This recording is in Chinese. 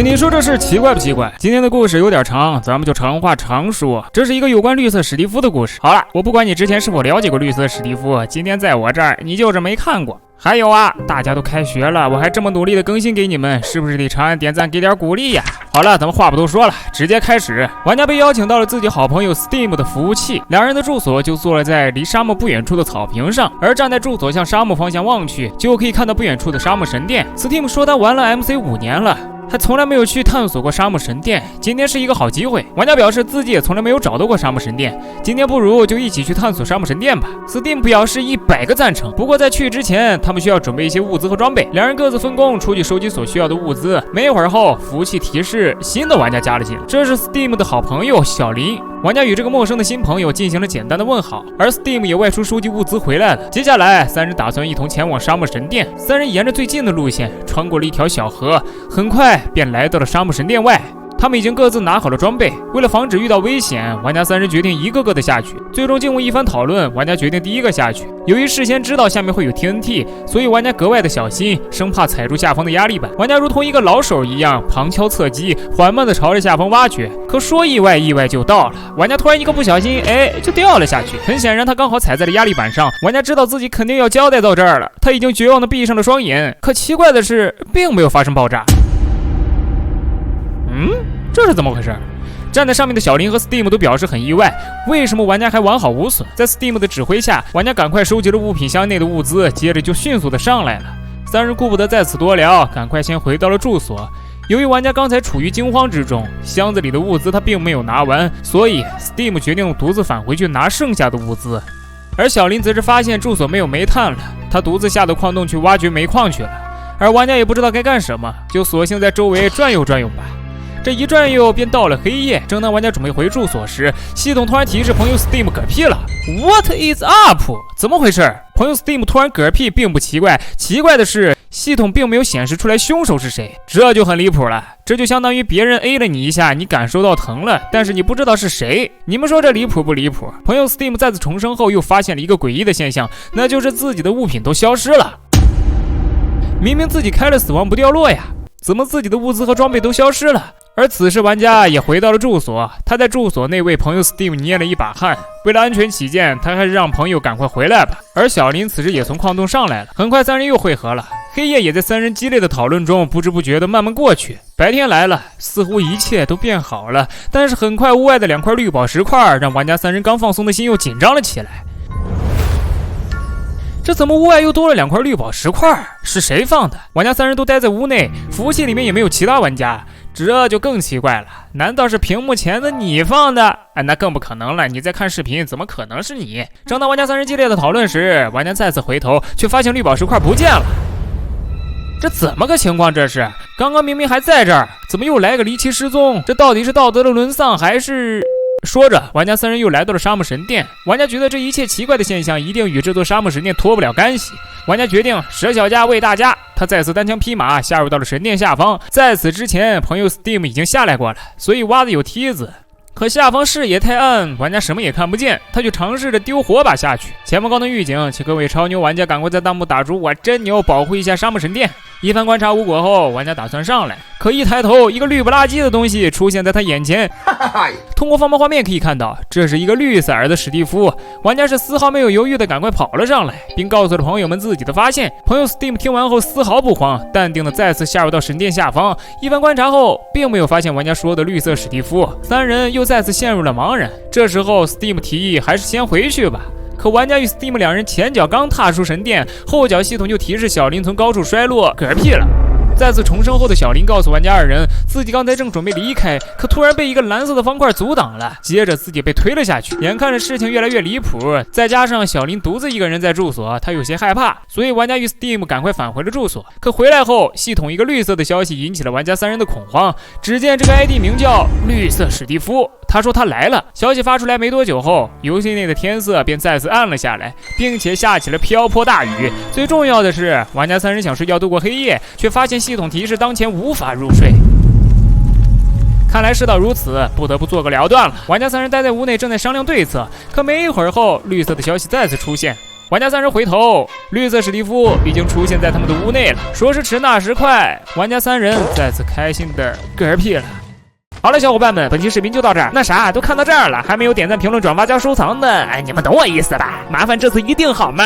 你说这事奇怪不奇怪？今天的故事有点长，咱们就长话长说。这是一个有关绿色史蒂夫的故事。好了，我不管你之前是否了解过绿色史蒂夫，今天在我这儿你就是没看过。还有啊，大家都开学了，我还这么努力的更新给你们，是不是得长按点赞给点鼓励呀？好了，咱们话不多说了，直接开始。玩家被邀请到了自己好朋友 Steam 的服务器，两人的住所就坐落在离沙漠不远处的草坪上，而站在住所向沙漠方向望去，就可以看到不远处的沙漠神殿。Steam 说他玩了 MC 5年了，还从来没有去探索过沙漠神殿，今天是一个好机会。玩家表示自己也从来没有找到过沙漠神殿，今天不如就一起去探索沙漠神殿吧。Steam 表示100个赞成，不过在去之前，他们需要准备一些物资和装备。两人各自分工出去收集所需要的物资。没一会儿后，服务器提示新的玩家加了进来，这是 Steam 的好朋友小林。玩家与这个陌生的新朋友进行了简单的问好，而 Steam 也外出收集物资回来了。接下来，三人打算一同前往沙漠神殿。三人沿着最近的路线，穿过了一条小河，很快便来到了沙漠神殿外。他们已经各自拿好了装备，为了防止遇到危险，玩家三人决定一个个的下去。最终经过一番讨论，玩家决定第一个下去。由于事先知道下面会有 TNT， 所以玩家格外的小心，生怕踩住下方的压力板。玩家如同一个老手一样，旁敲侧击，缓慢的朝着下方挖掘。可说意外就到了，玩家突然一个不小心，就掉了下去。很显然他刚好踩在了压力板上。玩家知道自己肯定要交代到这儿了，他已经绝望的闭上了双眼。可奇怪的是，并没有发生爆炸。这是怎么回事？站在上面的小林和 Steam 都表示很意外，为什么玩家还完好无损？在 Steam 的指挥下，玩家赶快收集了物品箱内的物资，接着就迅速的上来了。三人顾不得在此多聊，赶快先回到了住所。由于玩家刚才处于惊慌之中，箱子里的物资他并没有拿完，所以 Steam 决定独自返回去拿剩下的物资。而小林则是发现住所没有煤炭了，他独自下到矿洞去挖掘煤矿去了。而玩家也不知道该干什么，就索性在周围转悠转悠吧。这一转悠便到了黑夜，正当玩家准备回住所时，系统突然提示朋友 Steam 嗝屁了。What is up？ 怎么回事？朋友 Steam 突然嗝屁并不奇怪，奇怪的是系统并没有显示出来凶手是谁，这就很离谱了。这就相当于别人 A 了你一下，你感受到疼了，但是你不知道是谁。你们说这离谱不离谱？朋友 Steam 再次重生后又发现了一个诡异的现象，那就是自己的物品都消失了。明明自己开了死亡不掉落呀，怎么自己的物资和装备都消失了？而此时玩家也回到了住所，他在住所内为朋友 Steam 捏了一把汗。为了安全起见，他还是让朋友赶快回来吧。而小林此时也从矿洞上来了，很快三人又会合了。黑夜也在三人激烈的讨论中不知不觉地慢慢过去。白天来了，似乎一切都变好了，但是很快屋外的2块绿宝石块让玩家三人刚放松的心又紧张了起来。这怎么屋外又多了2块绿宝石块？是谁放的？玩家三人都待在屋内，服务器里面也没有其他玩家，这就更奇怪了。难道是屏幕前的你放的？那更不可能了，你在看视频，怎么可能是你？正当玩家三人激烈的讨论时，玩家再次回头，却发现绿宝石块不见了。这怎么个情况？这是刚刚明明还在这儿，怎么又来个离奇失踪？这到底是道德的沦丧还是……说着，玩家三人又来到了沙漠神殿。玩家觉得这一切奇怪的现象一定与这座沙漠神殿脱不了干系。玩家决定舍小家为大家，他再次单枪匹马下入到了神殿下方。在此之前，朋友 Steam 已经下来过了，所以挖的有梯子。可下方视野太暗，玩家什么也看不见，他就尝试着丢火把下去。前方高能预警，请各位超牛玩家赶快在弹幕打出我真牛，保护一下沙漠神殿。一番观察无果后，玩家打算上来，可一抬头，一个绿不拉几的东西出现在他眼前。通过放慢画面可以看到，这是一个绿色耳的史蒂夫。玩家是丝毫没有犹豫的赶快跑了上来，并告诉了朋友们自己的发现。朋友 Steam 听完后丝毫不慌，淡定的再次下入到神殿下方。一番观察后，并没有发现玩家说的绿色史蒂夫，三人又再次陷入了茫然。这时候 Steam 提议还是先回去吧。可玩家与 Steam 两人前脚刚踏出神殿，后脚系统就提示小林从高处摔落，嗝屁了。再次重生后的小林告诉玩家二人，自己刚才正准备离开，可突然被一个蓝色的方块阻挡了，接着自己被推了下去。眼看着事情越来越离谱，再加上小林独自一个人在住所，他有些害怕，所以玩家与 Steam 赶快返回了住所。可回来后，系统一个绿色的消息引起了玩家三人的恐慌。只见这个 ID 名叫绿色史蒂夫，他说他来了。消息发出来没多久后，游戏内的天色便再次暗了下来，并且下起了瓢泼大雨。最重要的是，玩家三人想睡觉度过黑夜，却发现系统提示当前无法入睡。看来事到如此，不得不做个了断了。玩家三人待在屋内，正在商量对策。可没一会儿后，绿色的消息再次出现。玩家3人回头，绿色史蒂夫已经出现在他们的屋内了。说时迟，那时快，玩家3人再次开心的嗝屁了。好了，小伙伴们，本期视频就到这儿。那啥，都看到这儿了，还没有点赞、评论、转发加收藏的，哎，你们懂我意思吧？麻烦这次一定好吗？